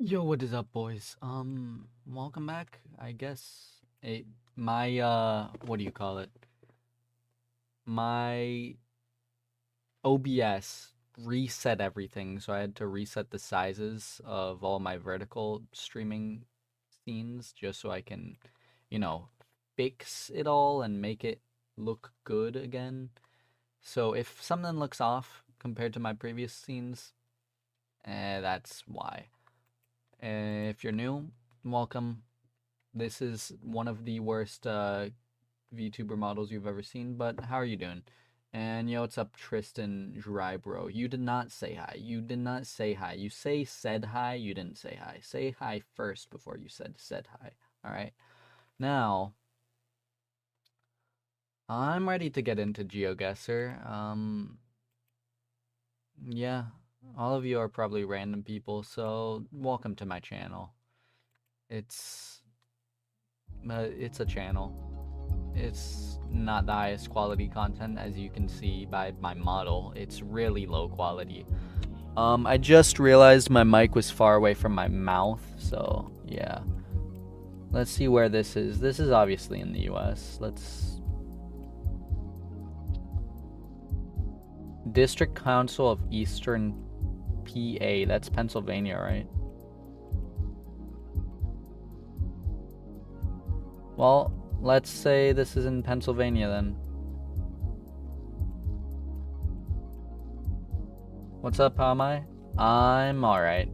Yo, what is up, boys? Welcome back. I guess what do you call it? My OBS reset everything, so I had to reset the sizes of all my vertical streaming scenes just so I can, you know, fix it all and make it look good again. So if something looks off compared to my previous scenes, that's why. If you're new, welcome. This is one of the worst VTuber models you've ever seen, but how are you doing? And yo, what's up, Tristan Drybro? You did not say hi. You did not say hi. You said hi, you didn't say hi. Say hi first before you said hi. Alright? Now, I'm ready to get into Geoguessr. Yeah, all of you are probably random people, so welcome to my channel. It's a channel. It's not the highest quality content, as you can see by my model. It's really low quality. I just realized my mic was far away from my mouth, so yeah. Let's see where this is. This is obviously in the US. District Council of Eastern PA. That's Pennsylvania, right? Well, let's say this is in Pennsylvania then. What's up, how am I? I'm alright.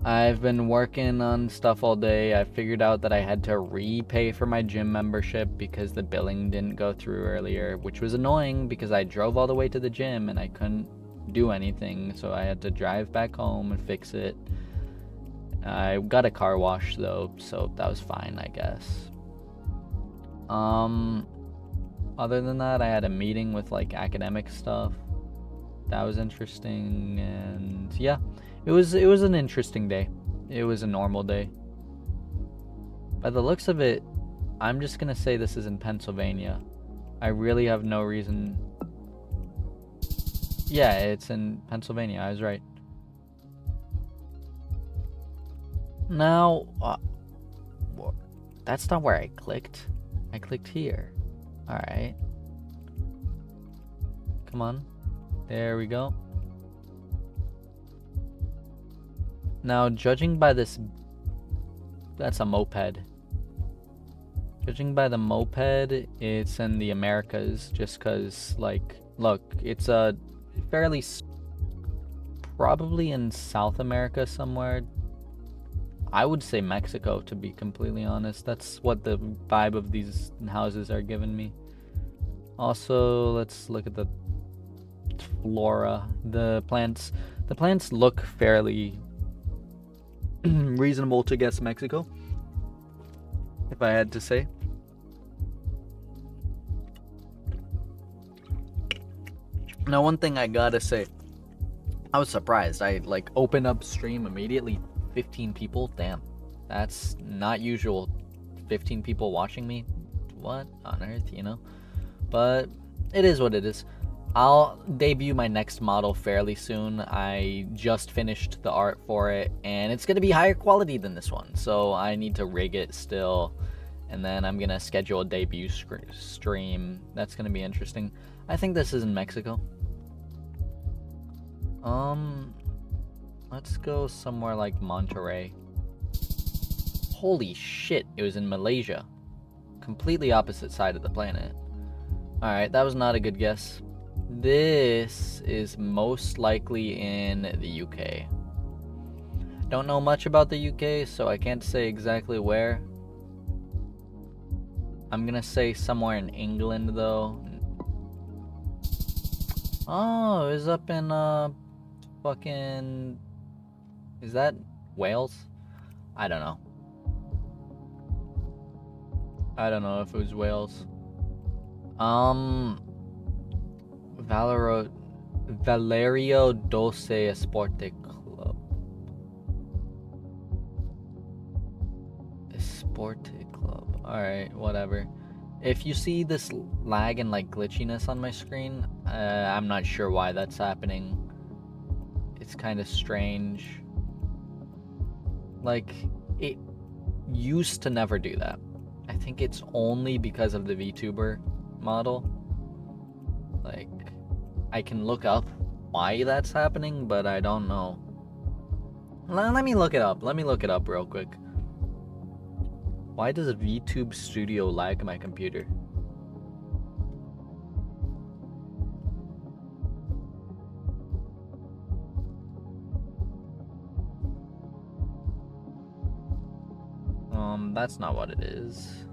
I've been working on stuff all day. I figured out that I had to repay for my gym membership because the billing didn't go through earlier, which was annoying because I drove all the way to the gym and I couldn't do anything, so I had to drive back home and fix it. I got a car wash though, so that was fine, I guess. Other than that, I had a meeting with like academic stuff. That was interesting, and yeah, it was an interesting day. It was a normal day. By the looks of it, I'm just gonna say this is in Pennsylvania. I really have no reason. Yeah, it's in Pennsylvania. I was right. Now, that's not where I clicked. I clicked here. Alright. Come on. There we go. Now, judging by this... That's a moped. Judging by the moped, it's in the Americas, just because, like, look, it's a fairly... Probably in South America somewhere. I would say Mexico, to be completely honest. That's what the vibe of these houses are giving me. Also, let's look at the flora. The plants look fairly reasonable to guess Mexico, if I had to say. Now, one thing I gotta say, I was surprised. I like open up stream immediately. 15 people? Damn. That's not usual. 15 people watching me? What on earth, you know? But it is what it is. I'll debut my next model fairly soon. I just finished the art for it, and it's going to be higher quality than this one. So I need to rig it still, and then I'm going to schedule a debut stream. That's going to be interesting. I think this is in Mexico. Let's go somewhere like Monterey. Holy shit, it was in Malaysia. Completely opposite side of the planet. Alright, that was not a good guess. This is most likely in the UK. Don't know much about the UK, so I can't say exactly where. I'm gonna say somewhere in England, though. Oh, it was up in, fucking... Is that Wales? I don't know. I don't know if it was Wales. Valerio Dulce Esporte Club. Esporte Club. Alright, whatever. If you see this lag and like glitchiness on my screen, I'm not sure why that's happening. It's kind of strange. Like, it used to never do that. I think it's only because of the Vtuber model. Like, I can look up why that's happening, but I don't know. Let me look it up. Let me look it up real quick. Why does VTube Studio lag my computer? That's not what it is.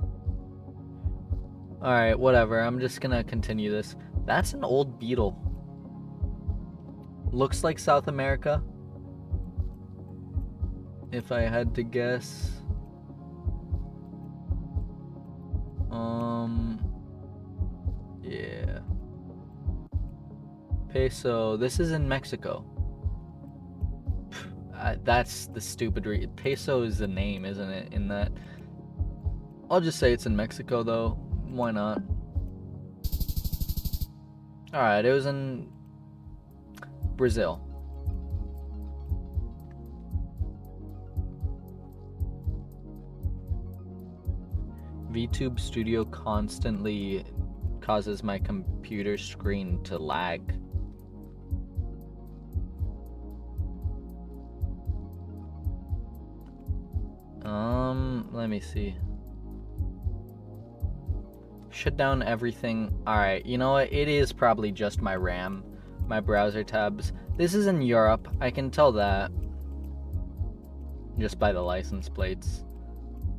Alright, whatever. I'm just gonna continue this. That's an old beetle. Looks like South America, if I had to guess. Yeah. Peso. This is in Mexico. That's the stupid Peso is the name, isn't it? In that. I'll just say it's in Mexico, though. Why not? Alright, it was in Brazil. VTube Studio constantly causes my computer screen to lag. Let me see. Shut down everything. Alright, you know what? It is probably just my RAM, my browser tabs. This is in Europe. I can tell that just by the license plates.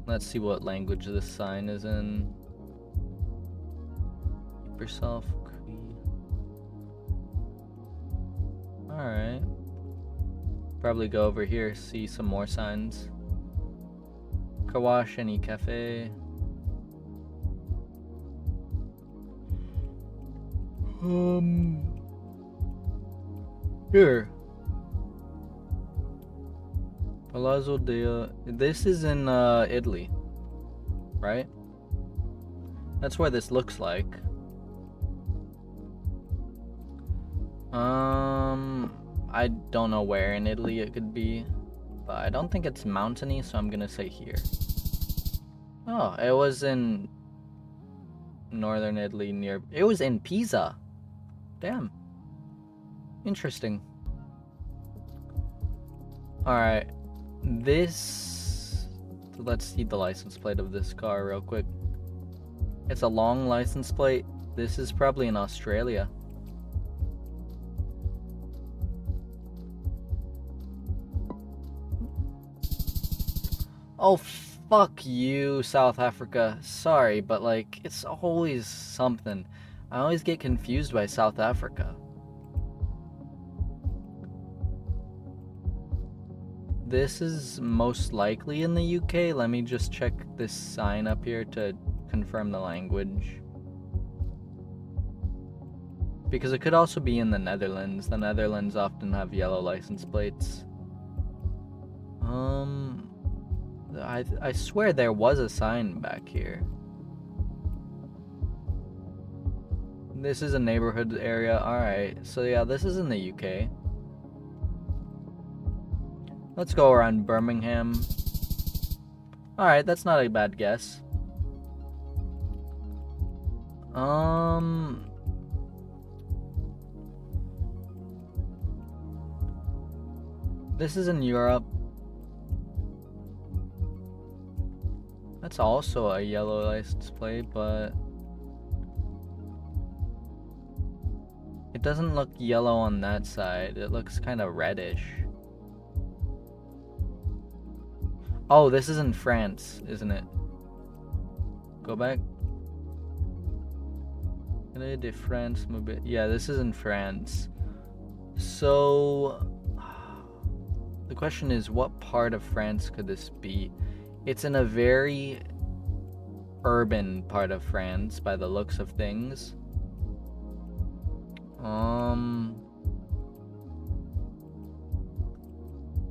Let's see what language this sign is in. Keep yourself clean. Alright. Probably go over here, see some more signs. Kawash any cafe. Here. Palazzo de... This is in Italy, right? That's where this looks like. I don't know where in Italy it could be, but I don't think it's mountainy, so I'm gonna say here. Oh, it was in northern Italy near... It was in Pisa. Damn. Interesting. Alright. This... Let's see the license plate of this car real quick. It's a long license plate. This is probably in Australia. Oh, fuck you, South Africa. Sorry, but like, it's always something. I always get confused by South Africa. This is most likely in the UK. Let me just check this sign up here to confirm the language. Because it could also be in the Netherlands. The Netherlands often have yellow license plates. I swear there was a sign back here. This is a neighborhood area. Alright, so yeah, this is in the UK. Let's go around Birmingham. Alright, that's not a bad guess. This is in Europe. That's also a yellow license plate, but it doesn't look yellow on that side. It looks kind of reddish. Oh, this is in France, isn't it? Go back. De France. Yeah, this is in France. So the question is, what part of France could this be? It's in a very urban part of France by the looks of things.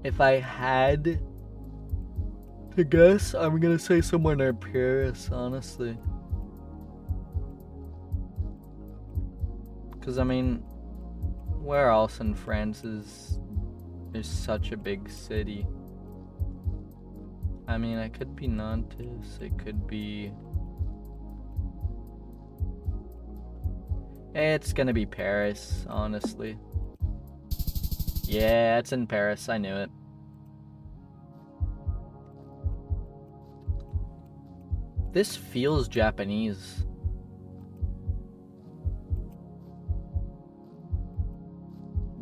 If I had to guess, I'm gonna say somewhere near Paris, honestly. Because, I mean, where else in France is such a big city? I mean, it could be Nantes, it could be... It's gonna be Paris, honestly. Yeah, it's in Paris, I knew it. This feels Japanese.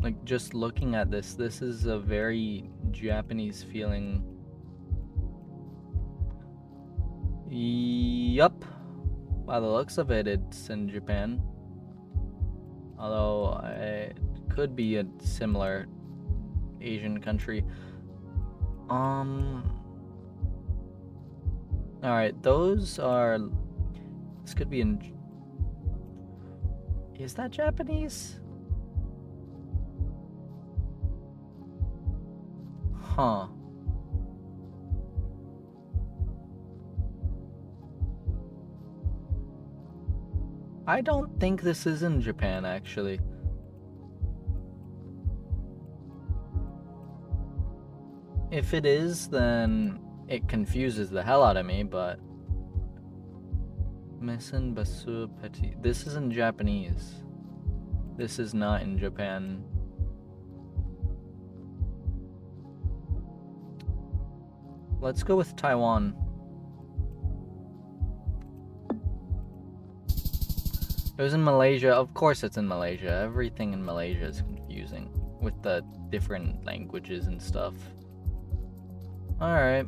Like, just looking at this is a very Japanese feeling. Yup. By the looks of it, it's in Japan. Although, it could be a similar Asian country. Alright, those are... This could be in... Is that Japanese? Huh. I don't think this is in Japan, actually. If it is, then it confuses the hell out of me, but... Misen Basu Petit. This is in Japanese. This is not in Japan. Let's go with Taiwan. It was in Malaysia. Of course it's in Malaysia. Everything in Malaysia is confusing with the different languages and stuff. Alright.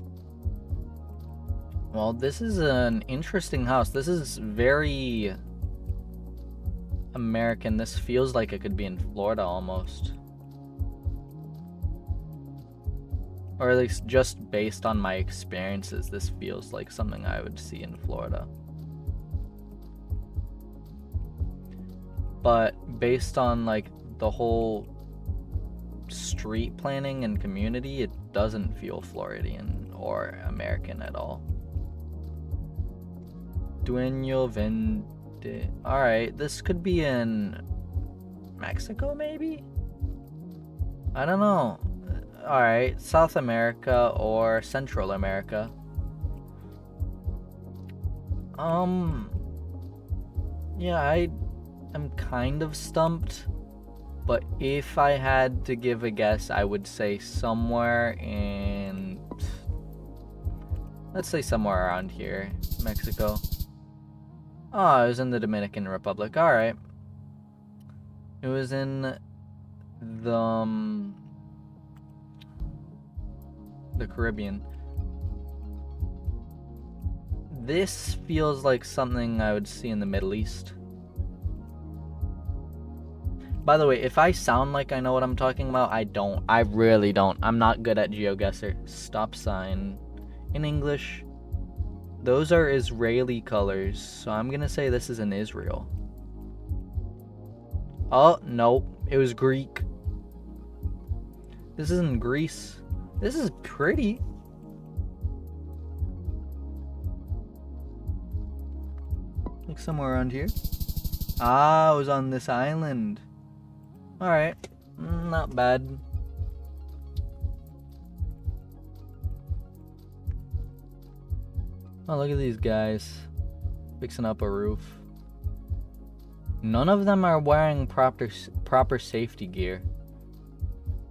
Well, this is an interesting house. This is very American. This feels like it could be in Florida almost. Or at least just based on my experiences, this feels like something I would see in Florida. But based on like the whole street planning and community, it doesn't feel Floridian or American at all. Dueño Vende. Alright, this could be in Mexico maybe? I don't know. Alright, South America or Central America. Yeah, I'm kind of stumped, but if I had to give a guess, I would say somewhere in... Let's say somewhere around here, Mexico. Oh, it was in the Dominican Republic, alright. It was in the Caribbean. This feels like something I would see in the Middle East. By the way, if I sound like I know what I'm talking about, I don't. I really don't. I'm not good at Geoguessr. Stop sign. In English, those are Israeli colors, so I'm gonna say this is in Israel. Oh, nope. It was Greek. This is in Greece. This is pretty. Like somewhere around here. Ah, it was on this island. Alright. Not bad. Oh, look at these guys. Fixing up a roof. None of them are wearing proper safety gear.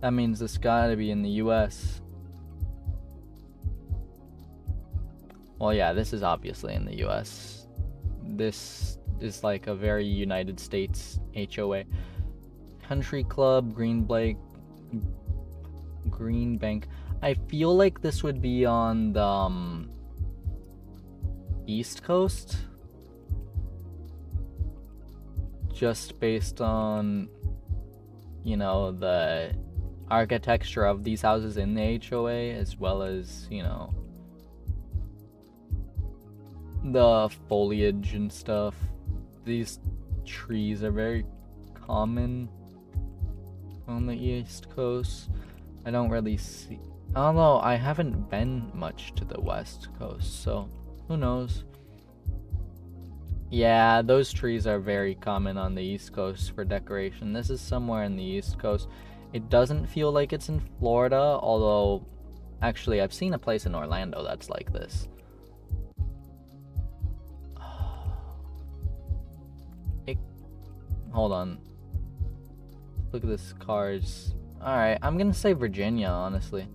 That means this gotta be in the US. Well, yeah, this is obviously in the US. This is like a very United States HOA. Country Club, Green Bank. I feel like this would be on the East Coast. Just based on, you know, the architecture of these houses in the HOA, as well as, you know, the foliage and stuff. These trees are very common on the East Coast. I don't really see, although I haven't been much to the West Coast, so who knows. Yeah, those trees are very common on the East Coast for decoration. This is somewhere in the East Coast. It doesn't feel like it's in Florida, although Actually, I've seen a place in Orlando that's like this. Hold on. Look at this cars. Alright, I'm gonna say Virginia, honestly.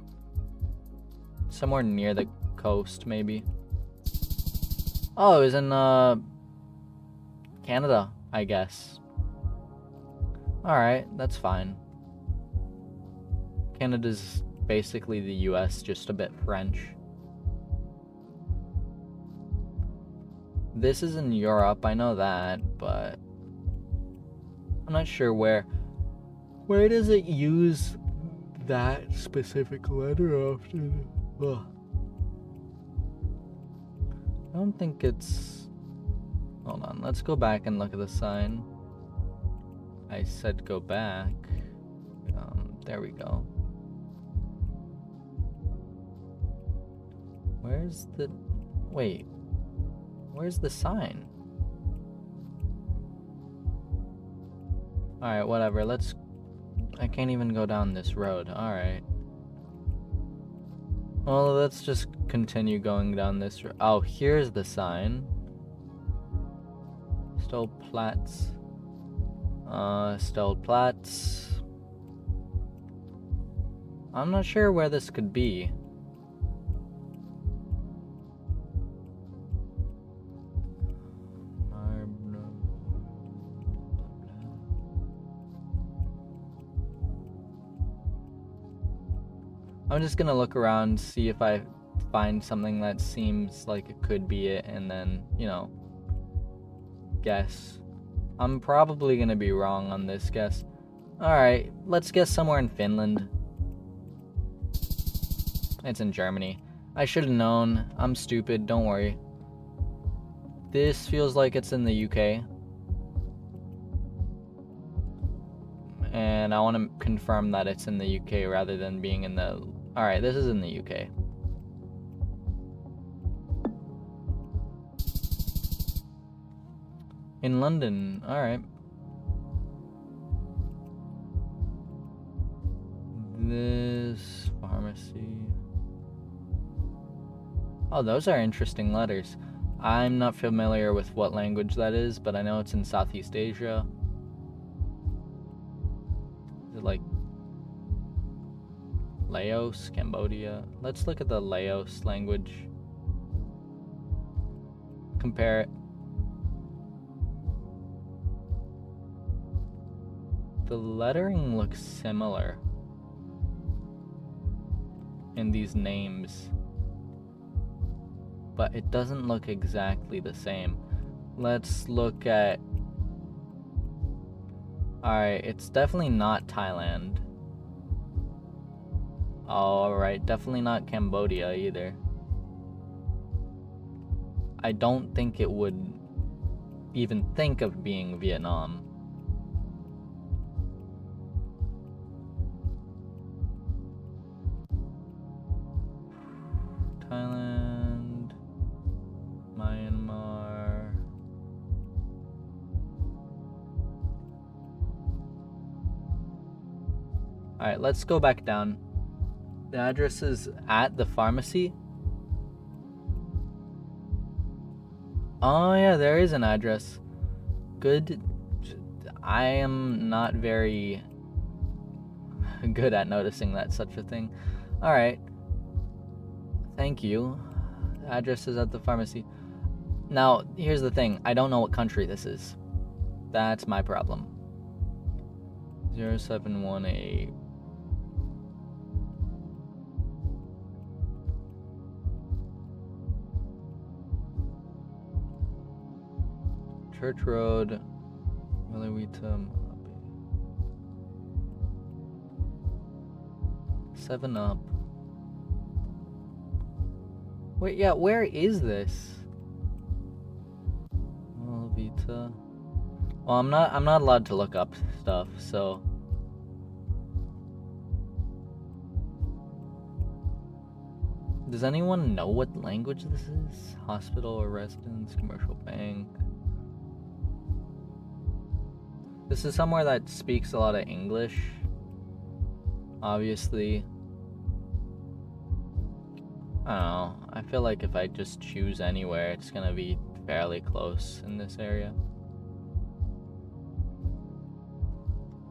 Somewhere near the coast, maybe. Oh, it was in, Canada, I guess. Alright, that's fine. Canada's basically the US, just a bit French. This is in Europe, I know that, but I'm not sure where does it use that specific letter often? Ugh. I don't think it's... Hold on, let's go back and look at the sign. I said go back. There we go. Where's the... Wait. Where's the sign? Alright, whatever, let's... I can't even go down this road. Alright. Well, let's just continue going down this road. Oh, here's the sign. Stellplatz. Stellplatz. I'm not sure where this could be. I'm just gonna look around, see if I find something that seems like it could be it, and then, you know, guess. I'm probably gonna be wrong on this guess. Alright, let's guess somewhere in Finland. It's in Germany. I should have known. I'm stupid, don't worry. This feels like it's in the UK. And I want to confirm that it's in the UK rather than being in the... Alright, this is in the UK. In London, alright. This pharmacy. Oh, those are interesting letters. I'm not familiar with what language that is, but I know it's in Southeast Asia. Is it like Laos, Cambodia? Let's look at the Laos language. Compare it. The lettering looks similar in these names, but it doesn't look exactly the same. Let's look at... Alright, it's definitely not Thailand. Alright, definitely not Cambodia either. I don't think it would even think of being Vietnam. Thailand, Myanmar. Alright, let's go back down. The address is at the pharmacy. Oh yeah, there is an address. Good. I am not very good at noticing that such a thing. Alright. Thank you. The address is at the pharmacy. Now, here's the thing. I don't know what country this is. That's my problem. 0718. Church Road, Willowita, 7 Up. Wait, yeah, where is this? Willowita. Well, I'm not allowed to look up stuff, so. Does anyone know what language this is? Hospital or residence, commercial bank. This is somewhere that speaks a lot of English, obviously. I don't know. I feel like if I just choose anywhere, it's gonna be fairly close in this area.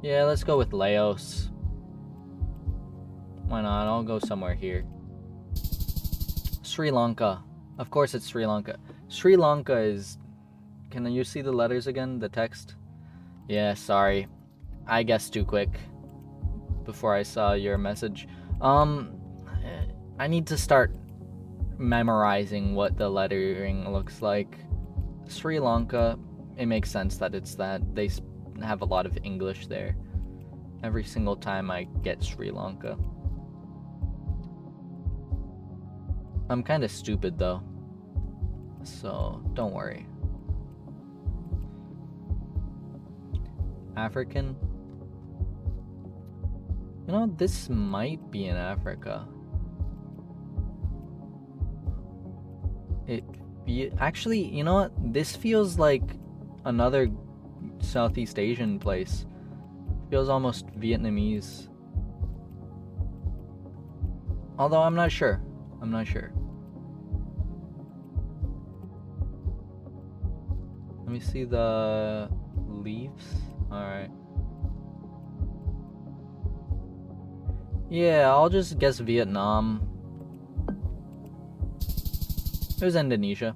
Yeah, let's go with Laos. Why not? I'll go somewhere here. Sri Lanka. Of course it's Sri Lanka. Sri Lanka is... Can you see the letters again? The text? Yeah, sorry. I guessed too quick before I saw your message. I need to start memorizing what the lettering looks like. Sri Lanka, it makes sense that it's that. They have a lot of English there. Every single time I get Sri Lanka. I'm kind of stupid though, so don't worry. African? You know, this might be in Africa. Actually, you know what? This feels like another Southeast Asian place. Feels almost Vietnamese. Although I'm not sure. I'm not sure. Let me see the leaves. Alright. Yeah, I'll just guess Vietnam. It was Indonesia.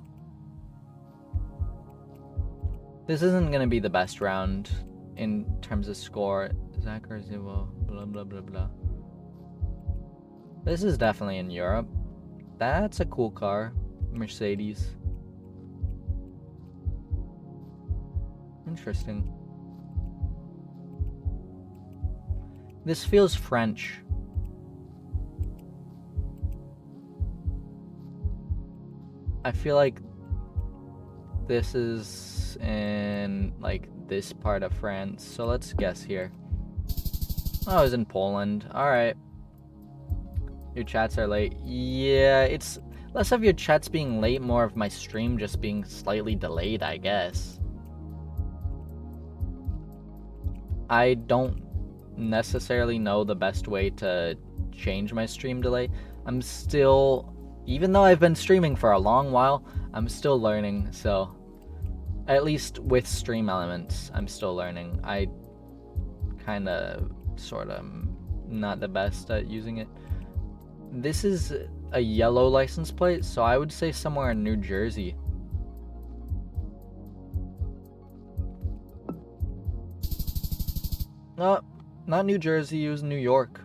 This isn't gonna be the best round in terms of score. Zach or Zivo, blah blah blah blah. This is definitely in Europe. That's a cool car. Mercedes. Interesting. This feels French. I feel like this is in like this part of France. So let's guess here. Oh, it was in Poland. Alright. Your chats are late. Yeah, it's less of your chats being late, more of my stream just being slightly delayed, I guess. I don't necessarily know the best way to change my stream delay. I'm still, even though I've been streaming for a long while, I'm still learning, so at least with Stream Elements, I'm still learning. I kinda, sorta, not the best at using it. This is a yellow license plate, so I would say somewhere in New Jersey. No, not New Jersey, it was New York.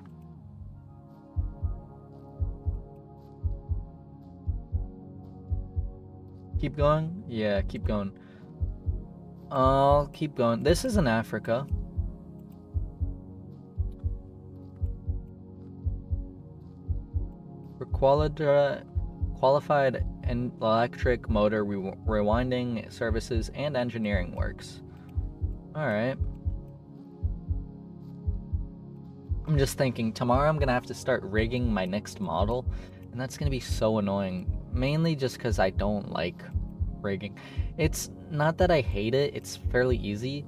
Keep going? Yeah, keep going. I'll keep going. This is in Africa. For qualified and electric motor rewinding services and engineering works. Alright. I'm just thinking, tomorrow I'm gonna have to start rigging my next model, and that's gonna be so annoying. Mainly just because I don't like rigging. It's not that I hate it, it's fairly easy.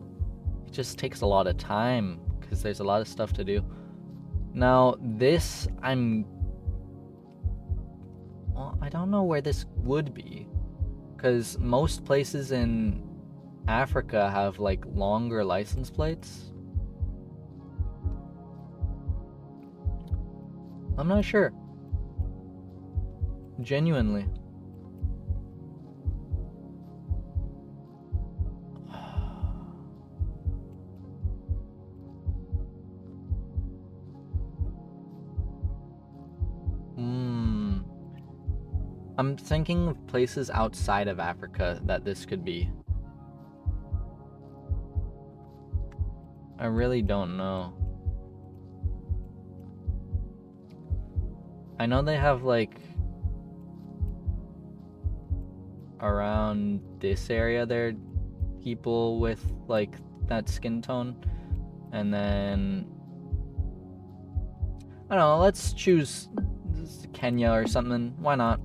It just takes a lot of time, because there's a lot of stuff to do. Now, this, well, I don't know where this would be, because most places in Africa have, like, longer license plates. I'm not sure. Genuinely. I'm thinking of places outside of Africa that this could be. I really don't know. I know they have, like, around this area there are people with, like, that skin tone. And then, I don't know, let's choose Kenya or something. Why not?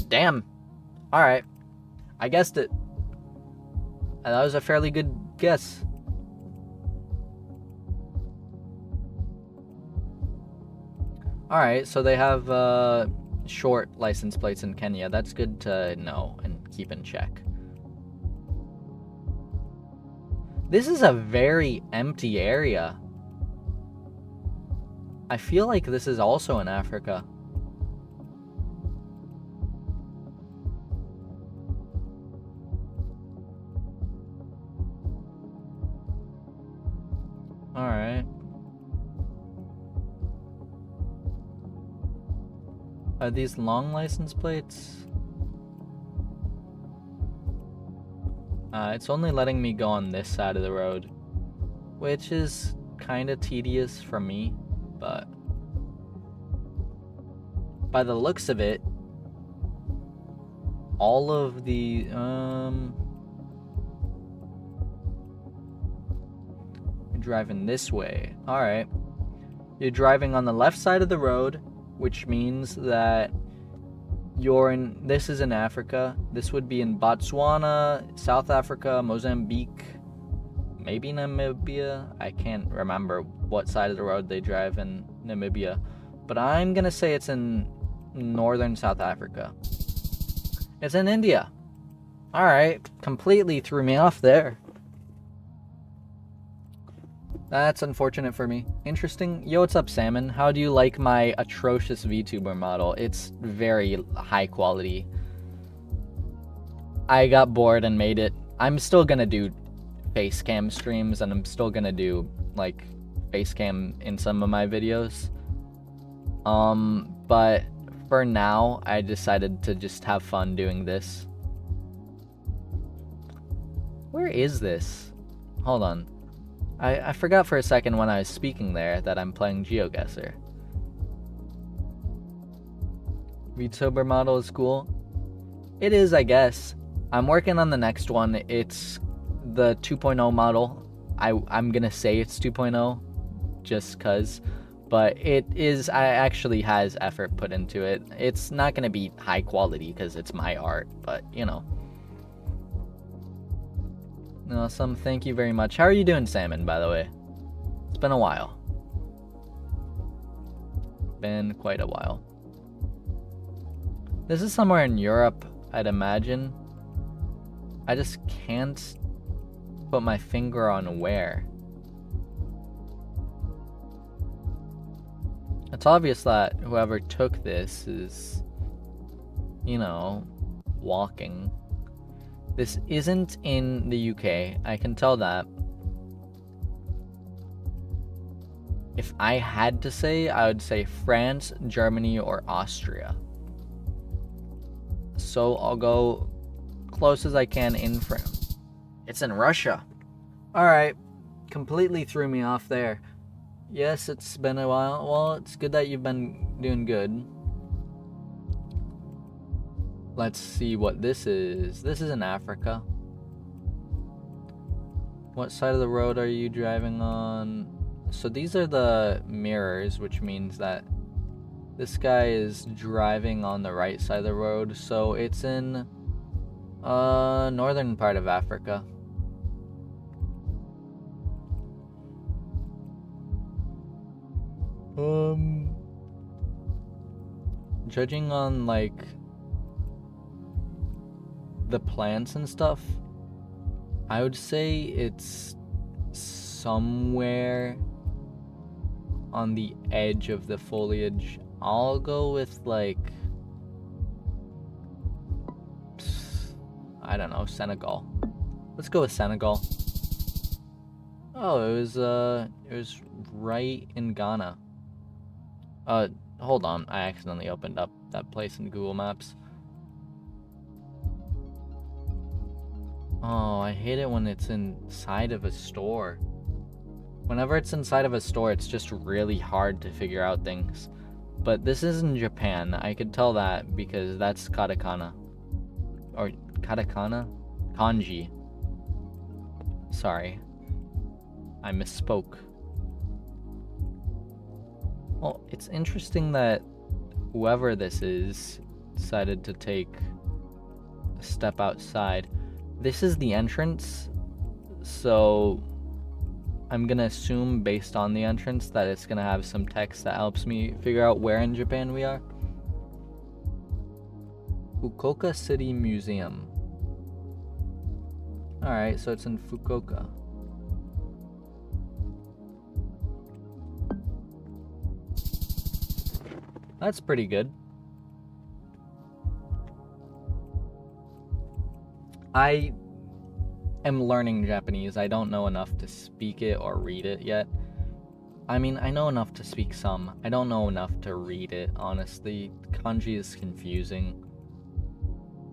Damn. Alright. I guessed it. That was a fairly good guess. Alright, so they have short license plates in Kenya. That's good to know and keep in check. This is a very empty area. I feel like this is also in Africa. Alright. Are these long license plates? It's only letting me go on this side of the road, which is kind of tedious for me, but by the looks of it, all of the, you're driving this way. Alright. You're driving on the left side of the road, which means that this is in Africa. This would be in Botswana, South Africa, Mozambique, maybe Namibia. I can't remember what side of the road they drive in Namibia, but I'm gonna say it's in northern South Africa. It's in India. Alright, completely threw me off there. That's unfortunate for me. Interesting. Yo, what's up, Salmon? How do you like my atrocious VTuber model? It's very high quality. I got bored and made it. I'm still gonna do face cam streams, and I'm still gonna do, like, face cam in some of my videos. But for now, I decided to just have fun doing this. Where is this? Hold on. I forgot for a second when I was speaking there that I'm playing Geoguessr. VTuber model is cool. It is, I guess. I'm working on the next one. It's the 2.0 model. I'm gonna say it's 2.0 just cause, but it actually has effort put into it. It's not gonna be high quality because it's my art, but you know. Awesome, thank you very much. How are you doing, Salmon, by the way? It's been a while. Been quite a while. This is somewhere in Europe, I'd imagine. I just can't put my finger on where. It's obvious that whoever took this is, you know, walking. This isn't in the UK, I can tell that. If I had to say, I would say France, Germany, or Austria. So I'll go close as I can in France. It's in Russia. Alright, completely threw me off there. Yes, it's been a while. Well, it's good that you've been doing good. Let's see what this is. This is in Africa. What side of the road are you driving on? So these are the mirrors, which means that this guy is driving on the right side of the road. So it's in northern part of Africa. Judging on like the plants and stuff, I would say it's somewhere on the edge of the foliage. I'll go with like, I don't know, Senegal. Let's go with Senegal. Oh, it was right in Ghana. Hold on, I accidentally opened up that place in Google Maps. Oh, I hate it when it's inside of a store. Whenever it's inside of a store, it's just really hard to figure out things. But this is in Japan. I could tell that because that's katakana. Or katakana? Kanji. Sorry. I misspoke. Well, it's interesting that whoever this is decided to take a step outside. This is the entrance, so I'm gonna assume based on the entrance that it's gonna have some text that helps me figure out where in Japan we are. Fukuoka City Museum. Alright, so it's in Fukuoka. That's pretty good. I am learning Japanese. I don't know enough to speak it or read it yet. I mean, I know enough to speak some. I don't know enough to read it, honestly. Kanji is confusing.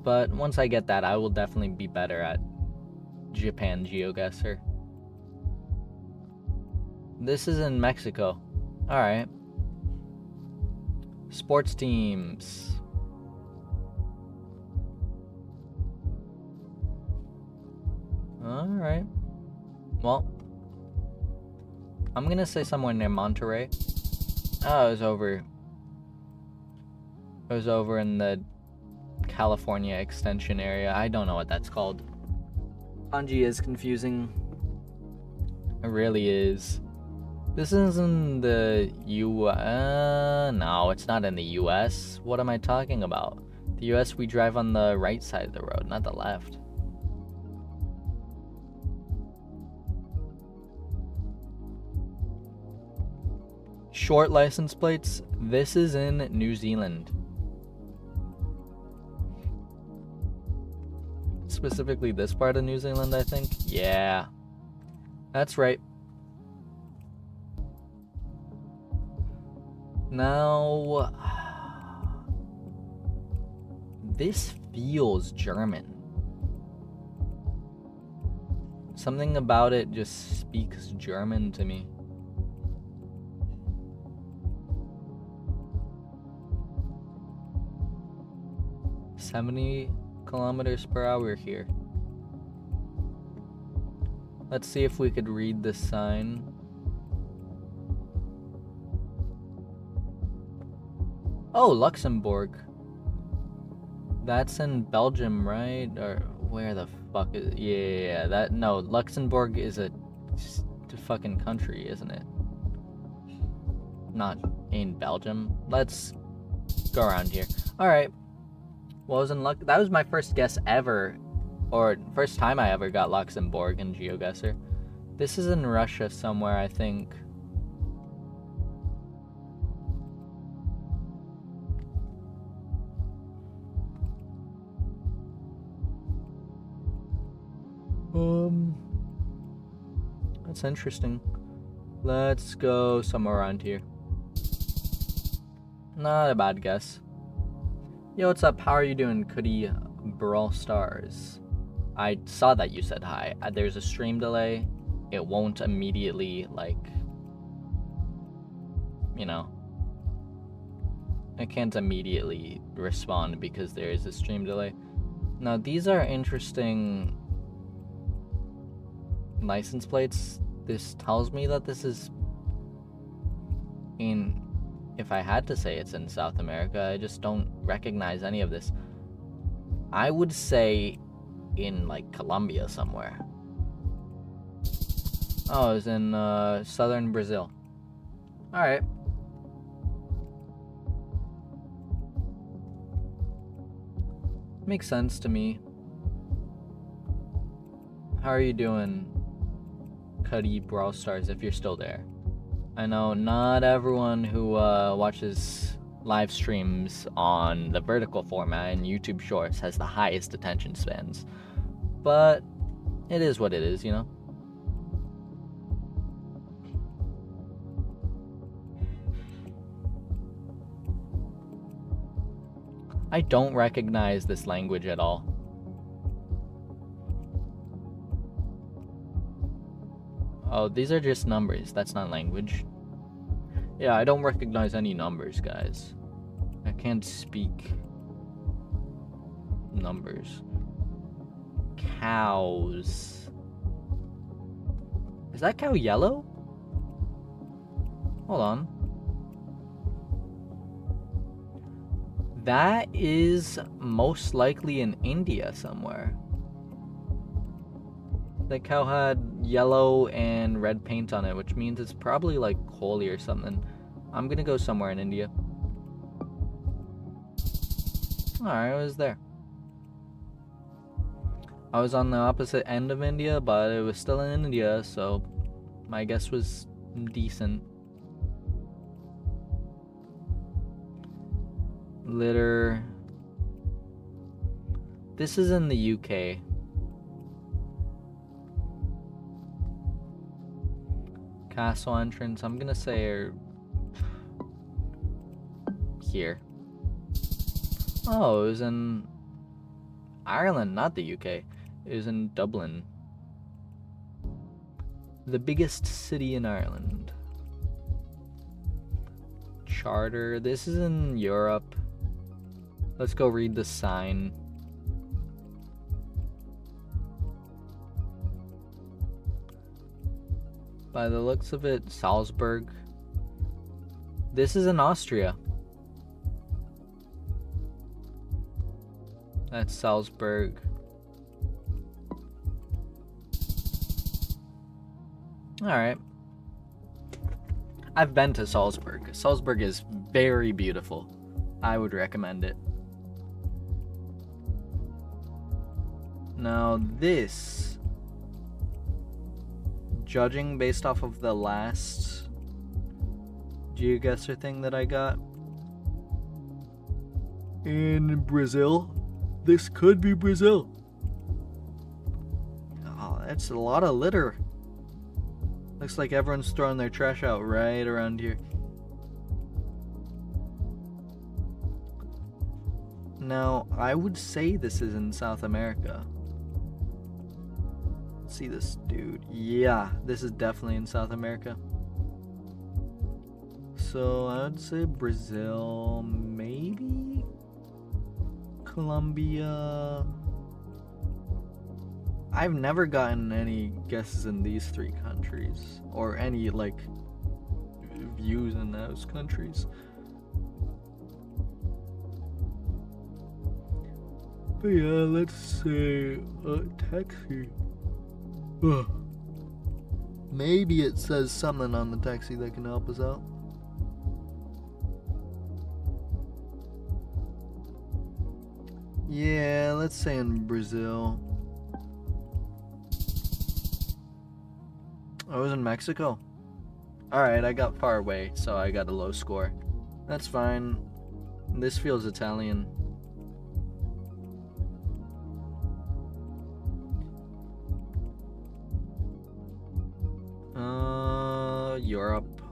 But once I get that, I will definitely be better at Japan Geoguessr. This is in Mexico. Alright. Sports teams. Alright. Well, I'm gonna say somewhere near Monterrey. Oh, it was over in the California extension area. I don't know what that's called. Kanji is confusing. It really is. This is in the no, it's not in the US. What am I talking about? The US, we drive on the right side of the road, not the left. Short license plates. This is in New Zealand. Specifically this part of New Zealand, I think. Yeah. That's right. Now, this feels German. Something about it just speaks German to me. km/h here. Let's see if we could read this sign. Oh, Luxembourg. That's in Belgium, right? Or where the fuck is... Yeah, no, Luxembourg is a fucking country, isn't it? Not in Belgium. Let's go around here. Alright. Well, I was in luck. That was my first guess ever, or first time I ever got Luxembourg in Geoguessr. This is in Russia somewhere, I think. That's interesting. Let's go somewhere around here. Not a bad guess. Yo, what's up? How are you doing, Cuddy Brawl Stars? I saw that you said hi. There's a stream delay. It won't immediately, like, you know, I can't immediately respond because there is a stream delay. Now, these are interesting license plates. This tells me that this is in... If I had to say it's in South America, I just don't recognize any of this. I would say in, like, Colombia somewhere. Oh, it's in southern Brazil. Alright. Makes sense to me. How are you doing, Cuddy Brawl Stars, if you're still there? I know not everyone who watches live streams on the vertical format and YouTube Shorts has the highest attention spans, but it is what it is, you know? I don't recognize this language at all. Oh, these are just numbers. That's not language. Yeah, I don't recognize any numbers, guys. I can't speak numbers. Cows. Is that cow yellow? Hold on. That is most likely in India somewhere. The cow had yellow and red paint on it, which means it's probably like Kohli or something. I'm gonna go somewhere in India. Alright, I was there. I was on the opposite end of India, but it was still in India, so my guess was decent. Litter. This is in the UK. Castle entrance, I'm gonna say here. Oh, it was in Ireland, not the UK. It was in Dublin. The biggest city in Ireland. Charter, this is in Europe. Let's go read the sign. By the looks of it, Salzburg. This is in Austria. That's Salzburg. Alright. I've been to Salzburg. Salzburg is very beautiful. I would recommend it. Now this, judging based off of the last Geoguessr thing that I got in Brazil, this could be Brazil. Oh, that's a lot of litter. Looks like everyone's throwing their trash out right around here. Now, I would say this is in South America. See this dude. Yeah, this is definitely in South America. So I would say Brazil, maybe Colombia. I've never gotten any guesses in these three countries, or any like views in those countries. But yeah, let's say a taxi. Ugh. Maybe it says something on the taxi that can help us out. Yeah, let's say in Brazil. I was in Mexico. Alright, I got far away, so I got a low score. That's fine. This feels Italian. Europe.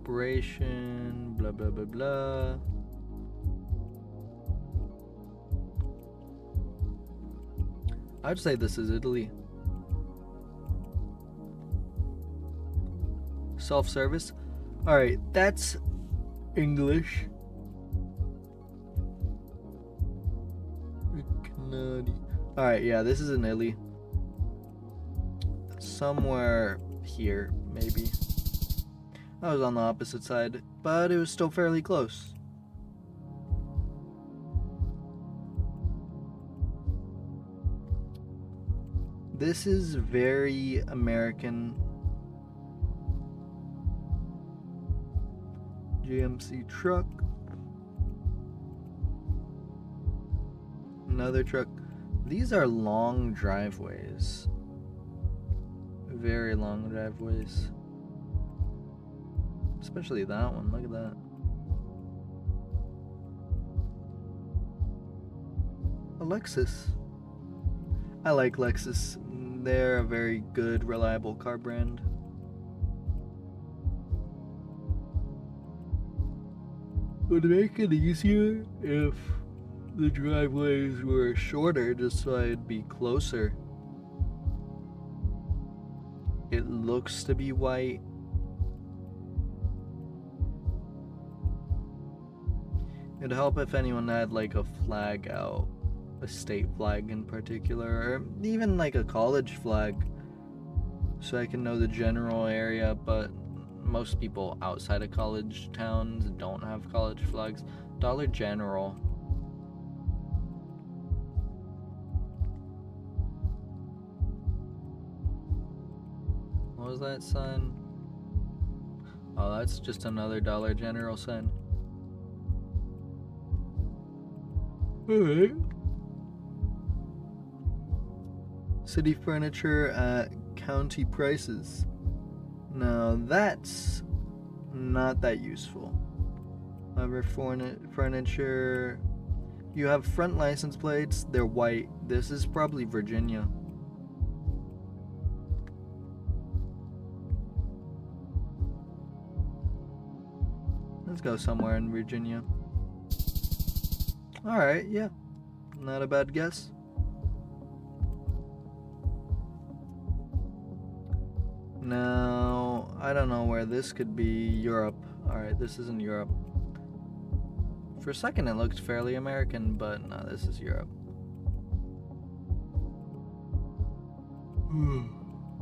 Operation, blah blah blah blah. I'd say this is Italy. Self-service. Alright, that's English. Alright, yeah, this is in Italy. Somewhere here, maybe. I was on the opposite side, but it was still fairly close. This is very American. GMC truck. Another truck. These are long driveways. Very long driveways. Especially that one. Look at that. A Lexus. I like Lexus. They're a very good, reliable car brand. Would make it easier if the driveways were shorter, just so I'd be closer. It looks to be white. It'd help if anyone had like a flag out, a state flag in particular, or even like a college flag, so I can know the general area. But most people outside of college towns don't have college flags. Dollar General. What was that sign? Oh, that's just another Dollar General sign. Alright. City furniture at county prices. Now that's not that useful. However, furniture. You have front license plates, they're white. This is probably Virginia. Let's go somewhere in Virginia. Alright, yeah. Not a bad guess. Now, I don't know where this could be. Europe. Alright, this isn't Europe. For a second it looked fairly American, but no, this is Europe.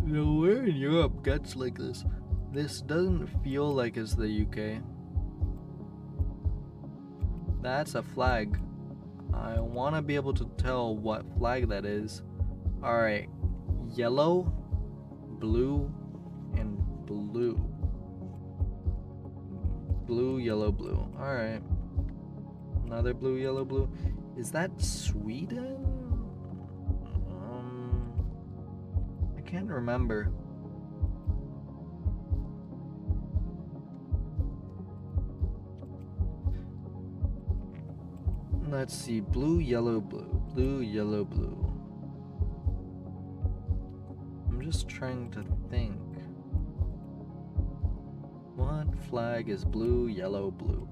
Nowhere in Europe gets like this. This doesn't feel like it's the UK. That's a flag. I want to be able to tell what flag that is. Alright. Yellow, blue, and blue. Blue, yellow, blue. Alright. Another blue, yellow, blue. Is that Sweden? I can't remember. Let's see. Blue, yellow, blue. Blue, yellow, blue. I'm just trying to think. What flag is blue, yellow, blue?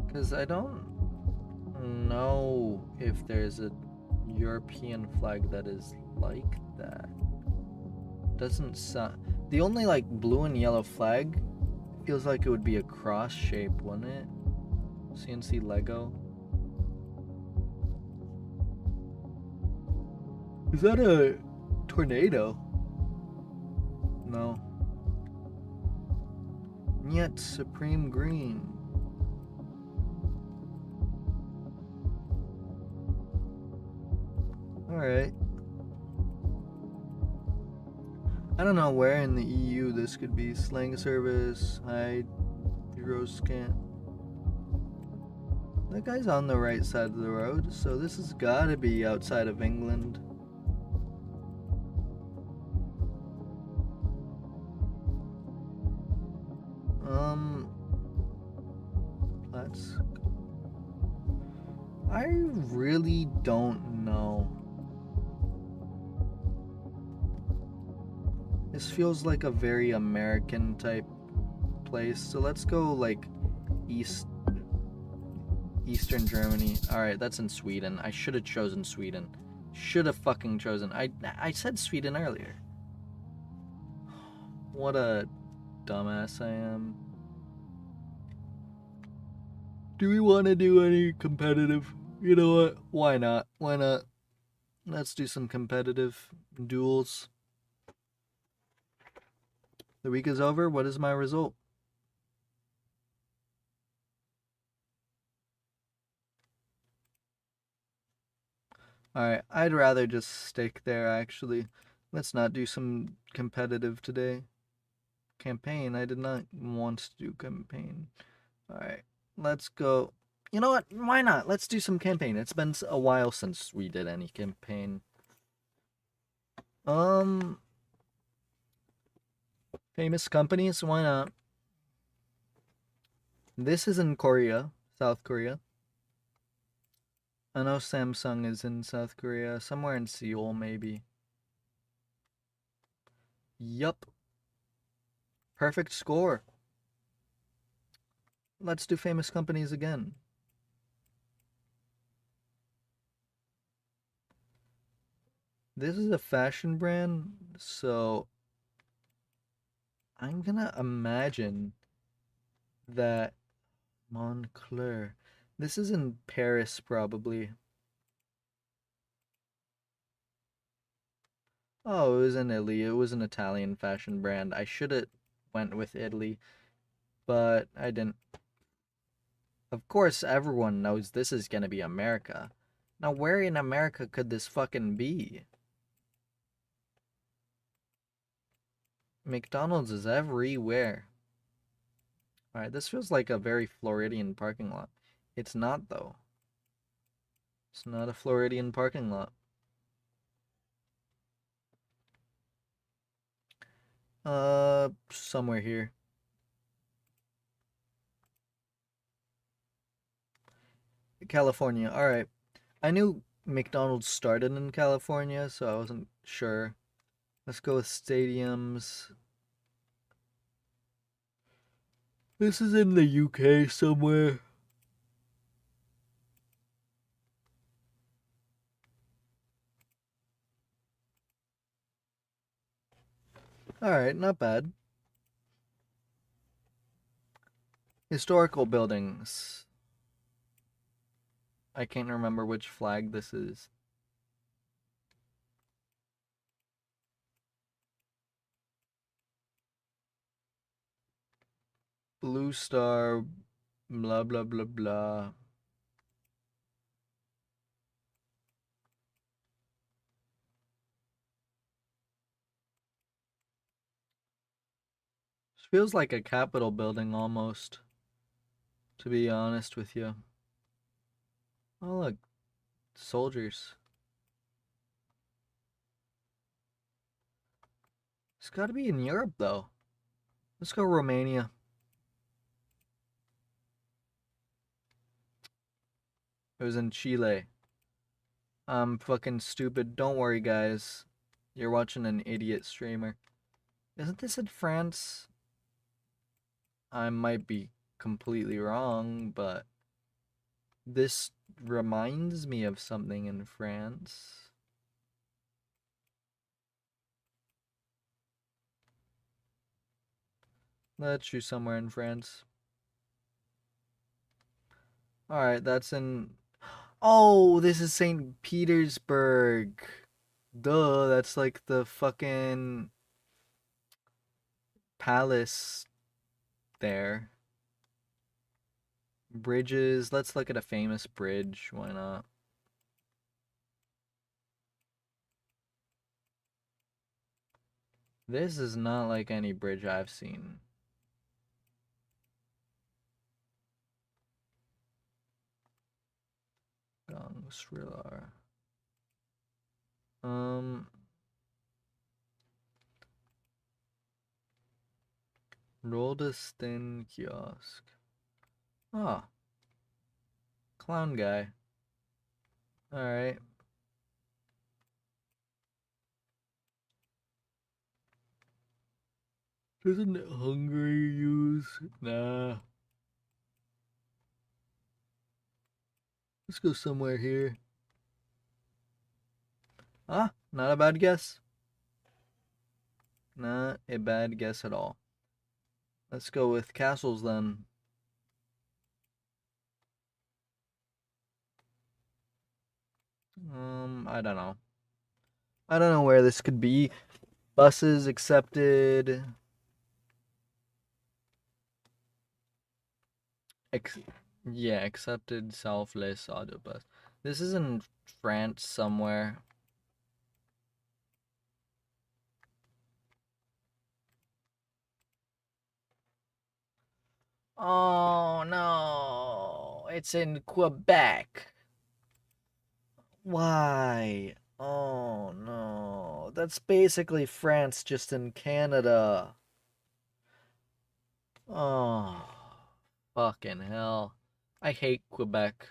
Because I don't know if there's a European flag that is like that. Doesn't sound... The only like blue and yellow flag feels like it would be a cross shape, wouldn't it? CNC Lego. Is that a tornado? No. Yet Supreme Green. Alright. I don't know where in the EU this could be. Slang service, hide, hero scan. That guy's on the right side of the road, so this has gotta be outside of England. Let's... I really don't know. This feels like a very American type place, so let's go like Eastern Germany. Alright, that's in Sweden. I should have chosen Sweden. Should have fucking chosen. I said Sweden earlier. What a dumbass I am. Do we want to do any competitive? You know what? Why not? Why not? Let's do some competitive duels. The week is over. What is my result? Alright, I'd rather just stick there actually. Let's not do some competitive today. Campaign. I did not want to do campaign. Alright, let's go. You know what? Why not? Let's do some campaign. It's been a while since we did any campaign. Famous companies? Why not? This is in Korea, South Korea. I know Samsung is in South Korea, somewhere in Seoul maybe. Yup. Perfect score. Let's do famous companies again. This is a fashion brand, so I'm gonna imagine that Moncler. This is in Paris, probably. Oh, it was in Italy. It was an Italian fashion brand. I should have went with Italy, but I didn't. Of course, everyone knows this is gonna be America. Now, where in America could this fucking be? McDonald's is everywhere. Alright, this feels like a very Floridian parking lot. It's not, though. It's not a Floridian parking lot. Somewhere here. California. Alright. I knew McDonald's started in California, so I wasn't sure. Let's go with stadiums. This is in the UK somewhere. Alright, not bad. Historical buildings. I can't remember which flag this is. Blue Star, blah, blah, blah, blah. This feels like a Capitol building almost, to be honest with you. Oh, look, soldiers. It's gotta be in Europe, though. Let's go Romania. It was in Chile. I'm fucking stupid. Don't worry, guys. You're watching an idiot streamer. Isn't this in France? I might be completely wrong, but this reminds me of something in France. Let's choose somewhere in France. Alright, that's in... Oh, this is St. Petersburg. Duh, that's like the fucking palace there. Bridges. Let's look at a famous bridge. Why not? This is not like any bridge I've seen. Geoguessr. Roldeston kiosk. Ah, clown guy. Alright. Doesn't Hungary use? Nah. Let's go somewhere here. Ah, not a bad guess. Not a bad guess at all. Let's go with castles then. I don't know. I don't know where this could be. Buses accepted. Yeah, accepted selfless auto bus. This is in France somewhere. Oh no, it's in Quebec. Why? Oh no, that's basically France just in Canada. Oh, fucking hell. I hate Quebec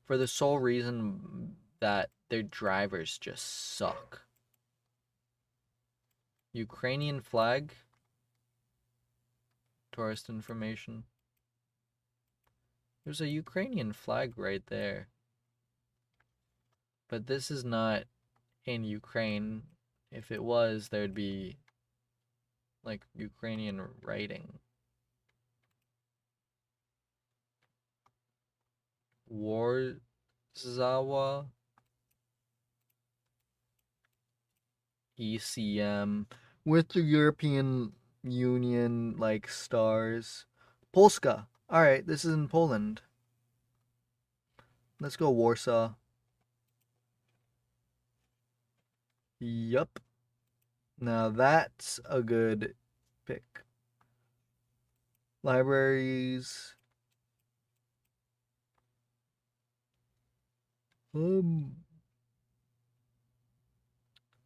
for the sole reason that their drivers just suck. Ukrainian flag? Tourist information. There's a Ukrainian flag right there. But this is not in Ukraine. If it was, there'd be like Ukrainian writing. Warzawa ECM with the European Union like stars. Polska. Alright, this is in Poland. Let's go Warsaw. Yup. Now that's a good pick. Libraries. Um,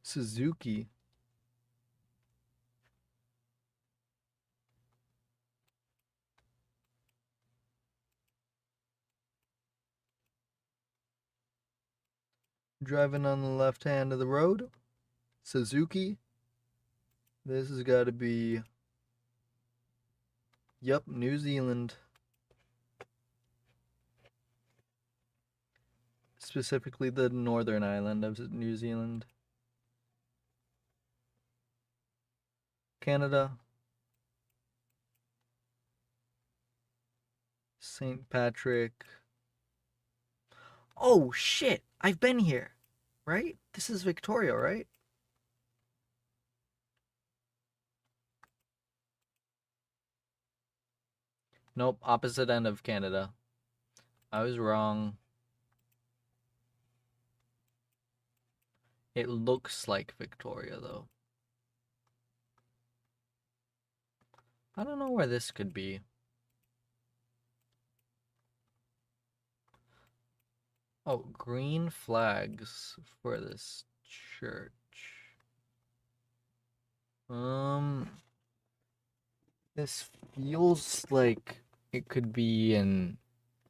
Suzuki. Driving on the left hand of the road. Suzuki. This has got to be. Yup, New Zealand. Specifically the northern island of New Zealand. Canada. St. Patrick. Oh shit! I've been here, right? This is Victoria, right? Nope, opposite end of Canada. I was wrong. It looks like Victoria, though. I don't know where this could be. Oh, green flags for this church. This feels like it could be in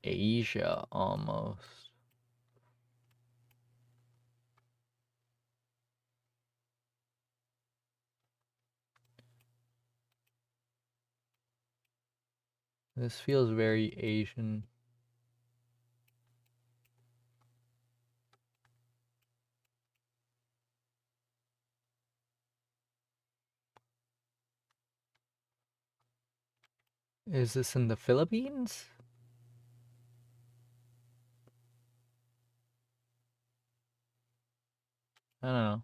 Asia almost. This feels very Asian. Is this in the Philippines? I don't know.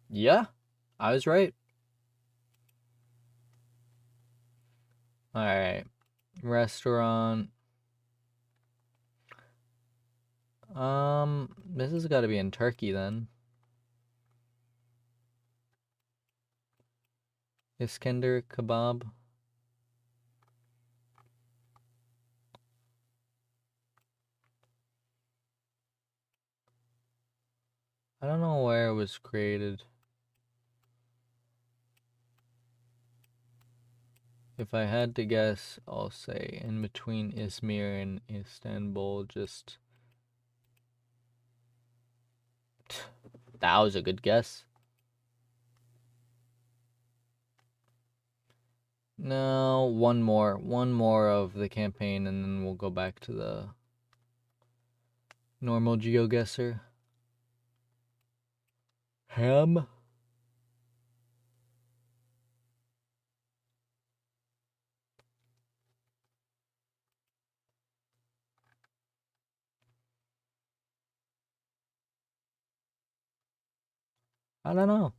Yeah, I was right. Alright. Restaurant. This has got to be in Turkey then. Iskender kebab. I don't know where it was created. If I had to guess, I'll say in between Izmir and Istanbul, just... That was a good guess. No, one more of the campaign, and then we'll go back to the normal Geoguessr. Ham. I don't know.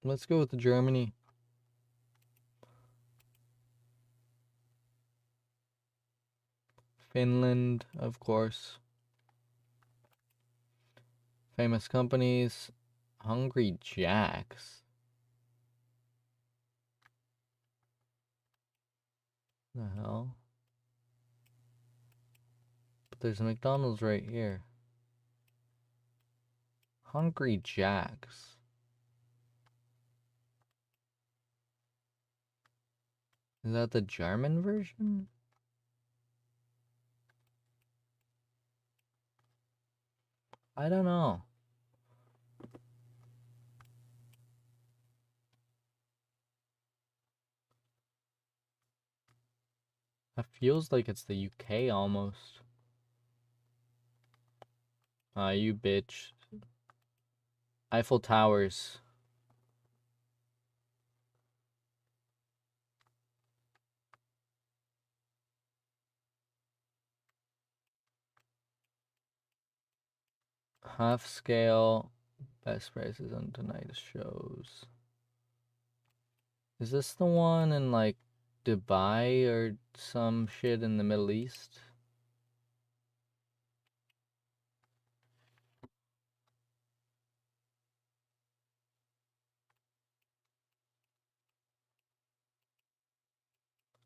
Let's go with Germany. Finland, of course. Famous companies. Hungry Jacks. The hell? But there's a McDonald's right here. Hungry Jacks. Is that the German version? I don't know. That feels like it's the UK almost. Ah, you bitch. Eiffel Towers. Half scale Best prices on tonight's shows. Is this the one in like Dubai or some shit in the Middle East?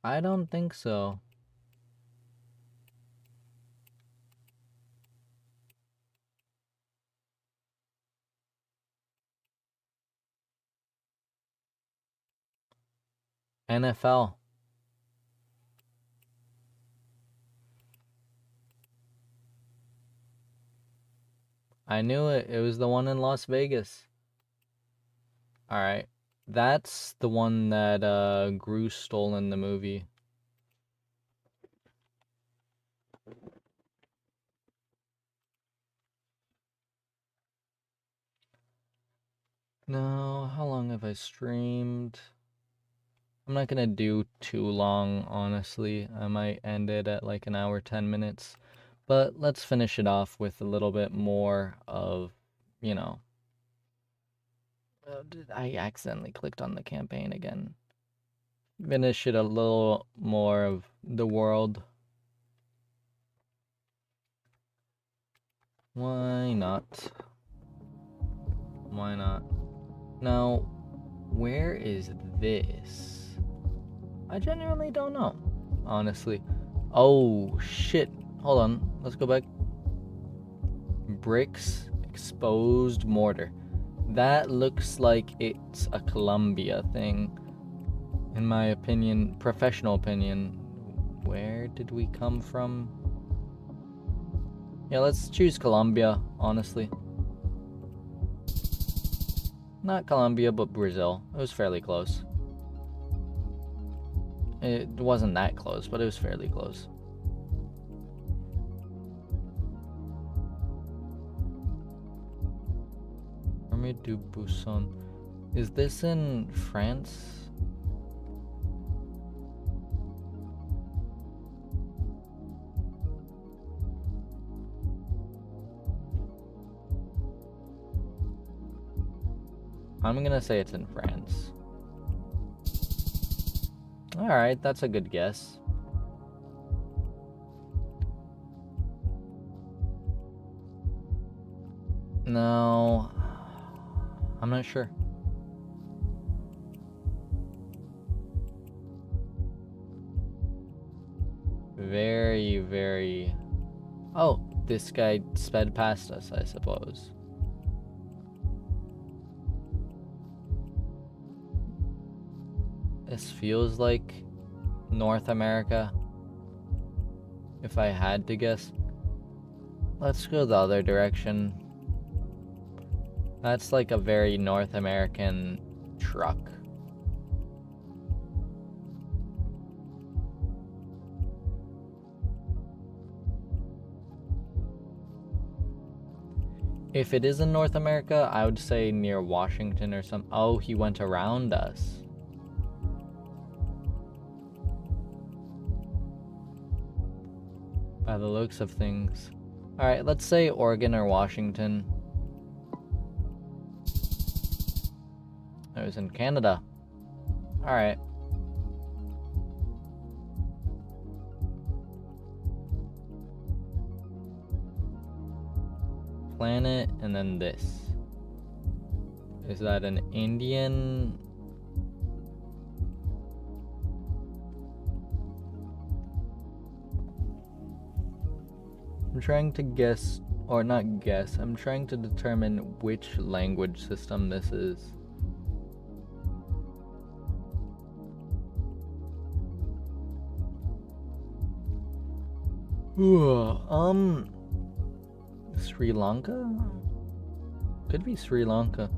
I don't think so. NFL. I knew it. It was the one in Las Vegas. Alright. That's the one that Gru stole in the movie. No, how long have I streamed? I'm not gonna do too long, honestly. I might end it at like an hour, 10 minutes. But let's finish it off with a little bit more of, you know... I accidentally clicked on the campaign again. Finish it a little more of the world. Why not? Why not? Now, where is this? I genuinely don't know, honestly. Oh, shit. Hold on. Let's go back. Bricks, exposed mortar. That looks like it's a Colombia thing. In my opinion, professional opinion. Where did we come from? Yeah, let's choose Colombia, honestly. Not Colombia, but Brazil. It was fairly close. It wasn't that close, but it was fairly close. Armée du Buisson. Is this in France? I'm gonna say it's in France. Alright, that's a good guess. No, I'm not sure. Very, very... Oh, this guy sped past us, I suppose. This feels like North America. If I had to guess. Let's go the other direction. That's like a very North American truck. If it is in North America, I would say near Washington or some... Oh, he went around us. By the looks of things. Alright, let's say Oregon or Washington. It was in Canada. Alright. Planet, and then this. Is that an Indian? I'm trying to guess, or not guess, I'm trying to determine which language system this is. Sri Lanka? Could be Sri Lanka.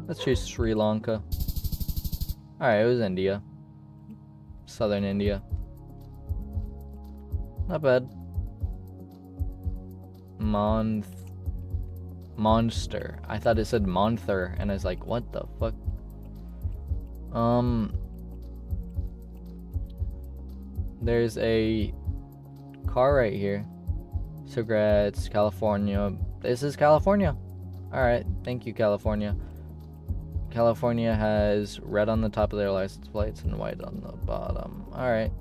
Let's choose Sri Lanka. Alright, it was India. Southern India. Not bad. Monster. I thought it said Monther, and I was like, what the fuck? There's a car right here. Cigarettes, California. This is California. Alright, thank you, California. California has red on the top of their license plates and white on the bottom. Alright.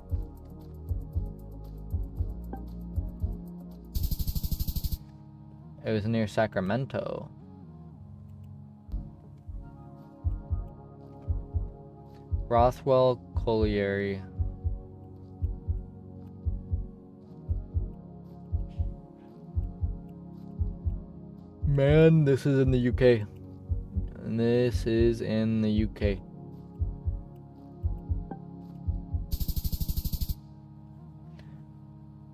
It was near Sacramento. Rothwell Colliery. Man, this is in the UK. This is in the UK.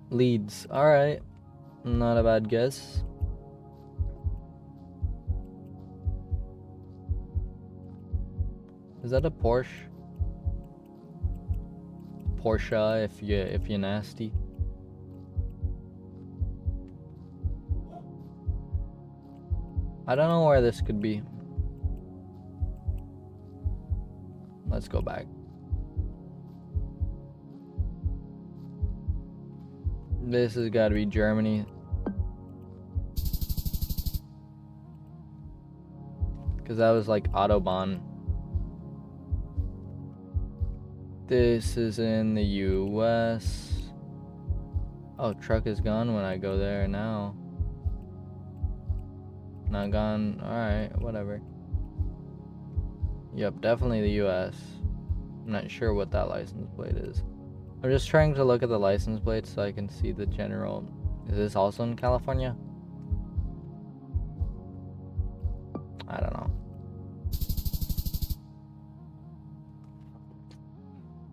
Leeds. Alright. Not a bad guess. Is that a Porsche? Porsche if you're nasty. I don't know where this could be. Let's go back. This has got to be Germany. Because that was like Autobahn. This is in the US. Oh, truck is gone when I go there now. Not gone. Alright, whatever. Yep, definitely the US. I'm not sure what that license plate is. I'm just trying to look at the license plate so I can see the general. Is this also in California? I don't know.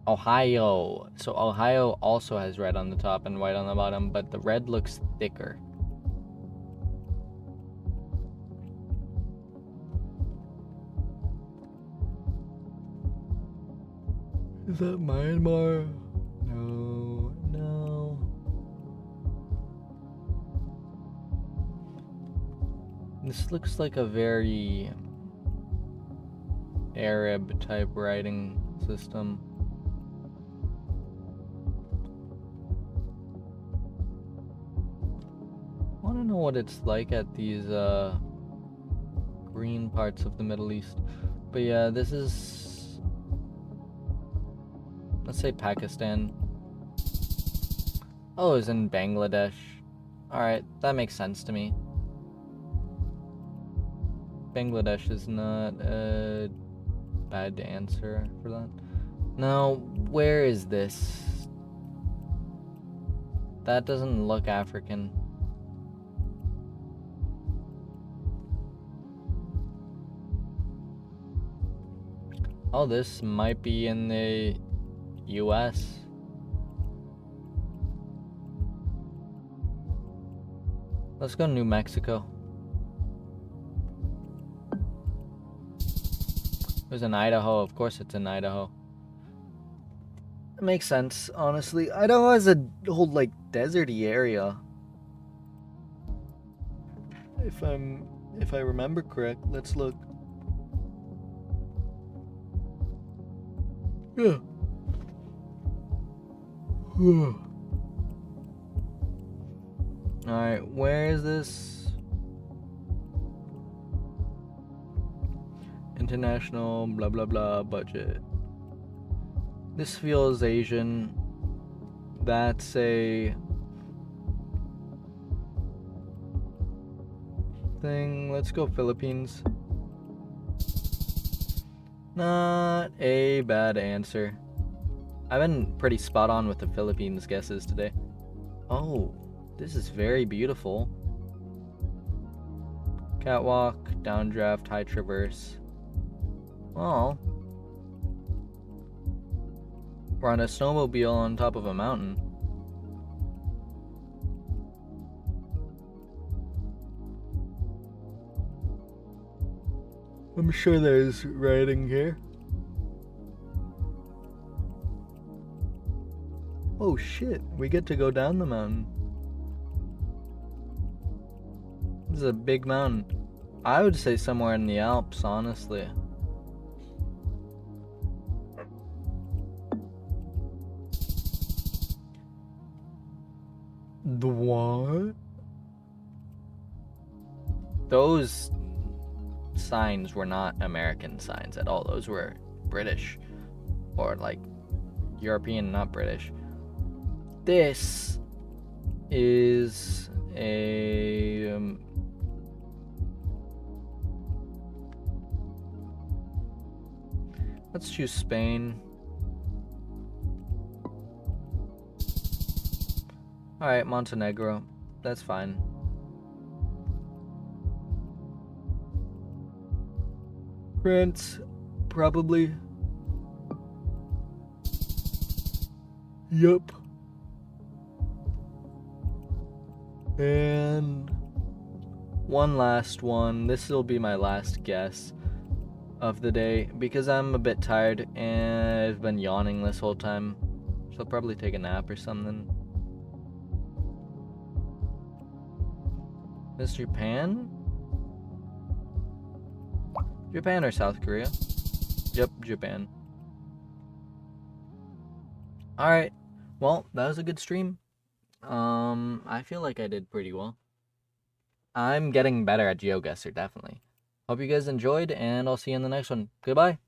Ohio. So Ohio also has red on the top and white on the bottom, but the red looks thicker. Is that Myanmar? No. This looks like a very Arab type writing system. I want to know what it's like at these green parts of the Middle East. But yeah, this is, let's say Pakistan. Oh, it's in Bangladesh. Alright, that makes sense to me. Bangladesh is not a bad answer for that. Now, where is this? That doesn't look African. Oh, this might be in the US. Let's go New Mexico. It was in Idaho. Of course it's in Idaho. It makes sense, honestly. Idaho has a whole, like, deserty area. If I remember correct, let's look. Yeah. Alright, where is this? International blah blah blah budget. This feels Asian. That's a thing. Let's go Philippines. Not a bad answer. I've been pretty spot on with the Philippines guesses today. Oh, this is very beautiful. Catwalk, downdraft, high traverse. Oh. We're on a snowmobile on top of a mountain. I'm sure there's writing here. Oh shit, we get to go down the mountain. This is a big mountain. I would say somewhere in the Alps, honestly. The what? Those signs were not American signs at all. Those were British, or like European, not British. This is a let's choose Spain. Alright, Montenegro. That's fine. France, probably. Yup. And one last one. This will be my last guess of the day because I'm a bit tired and I've been yawning this whole time. So I'll probably take a nap or something. Is Japan? Japan or South Korea? Yep, Japan. Alright. Well, that was a good stream. I feel like I did pretty well. I'm getting better at Geoguessr, definitely. Hope you guys enjoyed, and I'll see you in the next one. Goodbye.